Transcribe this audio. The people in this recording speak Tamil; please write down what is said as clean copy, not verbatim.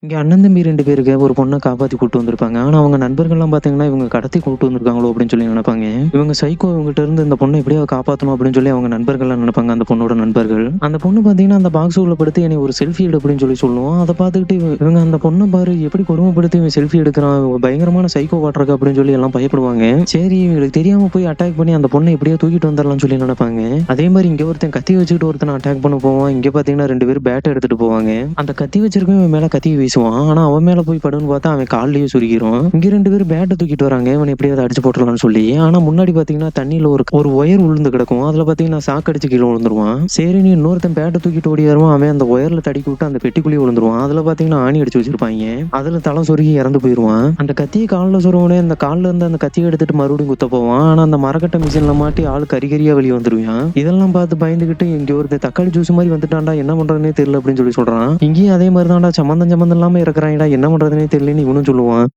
இங்க அண்ணன் தம்பி 2 பேருக்கு ஒரு பொண்ண காப்பாத்தி கூட்டு வந்திருப்பாங்க. ஆனா, அவங்க நண்பர்கள்லாம் பார்த்தீங்கன்னா, இவங்க கடத்தி கூட்டு வந்திருக்காங்களோ அப்படின்னு சொல்லி நெனைப்பாங்க. இவங்க சைக்கோ இவங்ககிட்ட இருந்து இந்த பொண்ண எப்படியாவது காப்பாத்தணும் அப்படின்னு சொல்லி அவங்க நண்பர்கள்லாம் நெனைப்பாங்க, அந்த பொண்ணோட நண்பர்கள். அந்த பொண்ணு பார்த்தீங்கன்னா, அந்த பாக்ஸுக்குள்ள படுத்து என்னைய ஒரு செல்ஃபி எடு அப்படின்னு சொல்லி சொல்லும். அத பார்த்துக்கிட்டு இவங்க அந்த பொண்ண பாரு எப்படி கொடுமைப்படுத்தி இவன் செல்ஃபி எடுக்குறான். பயங்கரமான சைக்கோ வாட்டருக்கு அப்படின்னு சொல்லி எல்லாம் பயப்படுவாங்க. சரி இவங்களுக்கு தெரியாம போய் அட்டாக் பண்ணி அந்த பொண்ண எப்படியோ தூக்கிட்டு வந்துரலாம்னு சொல்லி நெனைப்பாங்க. அதே மாரி இங்க ஒருத்தன் கத்தி வச்சுக்கிட்டு ஒருத்தன அட்டாக் பண்ண போவான். இங்க பார்த்தீங்கன்னா 2 பேரும் பேட் எடுத்துட்டு போவாங்க. அந்த கத்தி வச்சிருக்கவன் இவன் மேல கத்திய வீசுவான். ஆனா, அவன் மேல போய் படும்ன்னு பார்த்தா அவன் கால்லயே சொருகிரும். இங்க 2 பேரும் பேட்ட தூக்கிட்டு வராங்க. இவன எப்படியாவது அடிச்சு போட்டுறலாம்ன்னு சொல்லி. ஆனா, முன்னாடி பார்த்தீங்கன்னா தண்ணீல ஒரு ஒரு ஒயர் உழுந்து கிடக்கும். அதுல பார்த்தீங்கன்னா சாக்கடிச்சு கீழ விழுந்துருவான். சரின்னு இன்னொருத்தன் பேட்ட தூக்கிட்டு ஓடி வருவான். அவன் அந்த ஒயர்ல தடுக்கி விட்டு அந்த பெட்டிக்குள்ளேயே விழுந்துருவான். அதுல பார்த்தீங்கன்னா ஆணி அடிச்சு வச்சிருப்பாய்ங்க. அதுல தல சொருகி இறந்து போயிருவான். அந்த கத்திய கால்ல சொருகுனோனே அந்த கால்ல இருந்து அந்த கத்திய எடுத்துட்டு மறுபடியும் குத்த போவான். ஆனா, அந்த மரக்கட்ட மிஷின்ல மாட்டி ஆளு கரி கரியா வெளிய வந்துருவான். இதெல்லாம் பார்த்து பயந்துகிட்டு இங்க ஒருத்தன் தக்காளி ஜூஸ் மாரி வந்துட்டான்டா என்ன பண்றதுன்னே தெரியல அப்படின்னு சொல்லி சொல்றான். இங்கேயும் அதே மாரி தான்டா சம்மந்தம் சம்மந்தம் இல்லாம இறக்குறாய்ங்கடா என்ன பண்றதுன்னே தெரியலன்னு இவனும் சொல்லுவான்.